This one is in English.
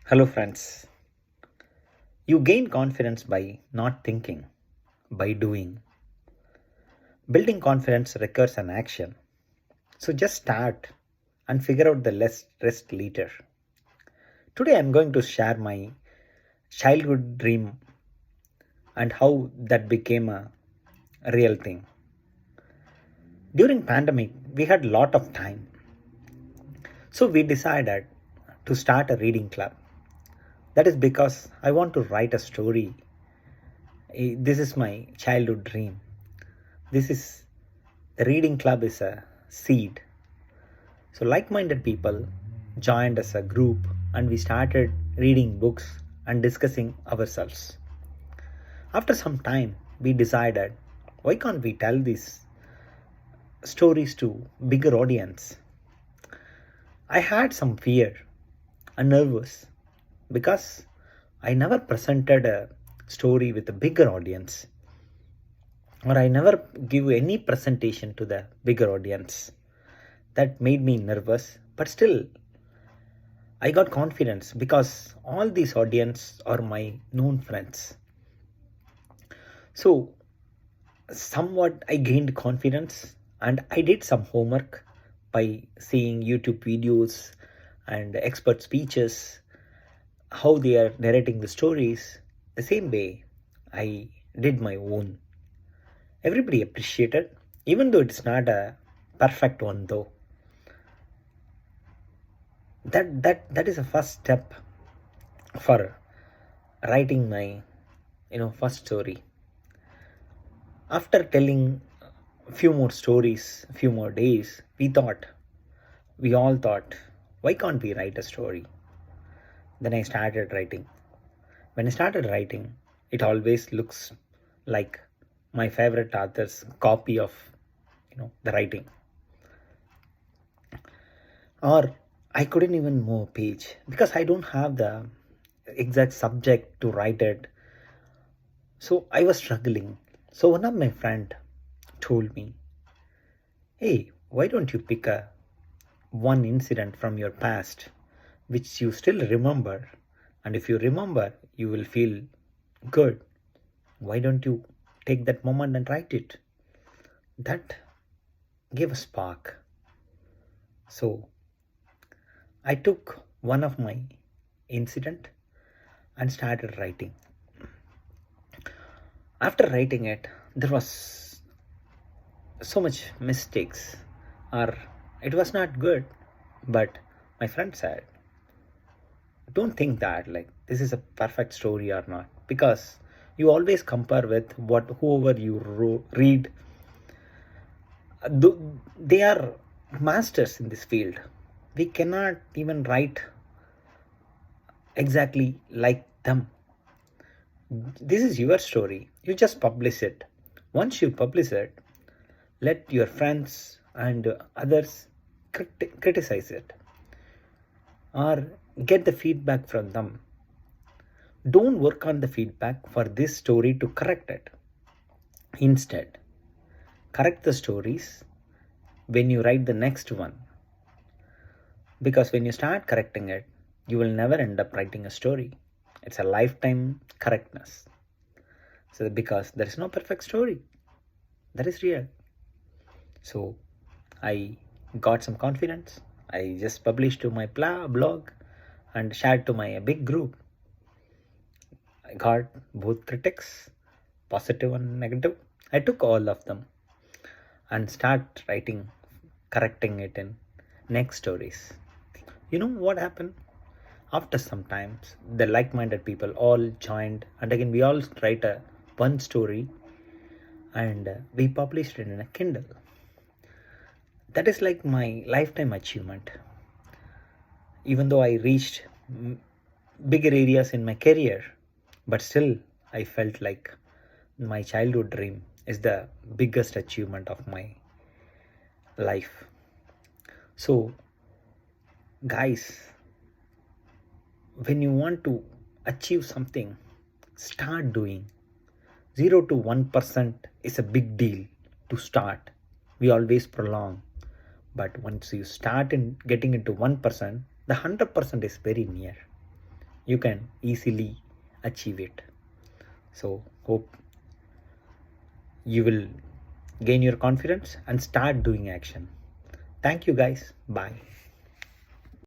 Hello, friends. You gain confidence by not thinking, by doing. Building confidence requires an action. So just start and figure out the rest later. Today I'm going to share my childhood dream and how that became a real thing. During pandemic, we had lot of time. So we decided to start a reading club. That is because I want to write a story. This is my childhood dream. This is the reading club is a seed. So like-minded people joined as a group and we started reading books and discussing ourselves. After some time, we decided, why can't we tell these stories to bigger audience? I had some fear and nervous because I never presented a story with a bigger audience, or I never give any presentation to the bigger audience. That made me nervous, but still I got confidence because all these audience are my known friends. So somewhat I gained confidence and I did some homework by seeing YouTube videos and expert speeches, how they are narrating the stories. The same way I did my own. Everybody appreciated, even though it's not a perfect one though. That is a first step for writing my first story. After telling a few more stories, a few more days, we all thought, why can't we write a story? Then I started writing. When I started writing, it always looks like my favorite author's copy of the writing. Or I couldn't even move a page because I don't have the exact subject to write it. So I was struggling. So one of my friend told me, hey, why don't you pick a one incident from your past which you still remember, and if you remember you will feel good. Why don't you take that moment and write it? That gave a spark. So I took one of my incident and started writing. After writing it, there was so much mistakes, or it was not good, but my friend said, don't think that like this is a perfect story or not, because you always compare with what whoever you read. They are masters in this field. We cannot even write exactly like them. This is your story, you just publish it. Once you publish it, let your friends and others criticize it or get the feedback from them. Don't work on the feedback for this story to correct it. Instead, correct the stories when you write the next one. Because when you start correcting it, you will never end up writing a story. It's a lifetime correctness. So because there is no perfect story, that is real. So I got some confidence. I just published to my blog and shared to my big group. I got both critics, positive and negative. I took all of them and start writing, correcting it in next stories. You know what happened? After some times, the like-minded people all joined, and again we all write a one story, and we published it in a Kindle. That is like my lifetime achievement. Even though I reached bigger areas in my career, but still I felt like my childhood dream is the biggest achievement of my life. So guys, when you want to achieve something, start doing. 0 to 1% is a big deal to start. We always prolong. But once you start in getting into 1%, the 100% is very near. you can easily achieve it. So hope you will gain your confidence and start doing action. Thank you guys. Bye.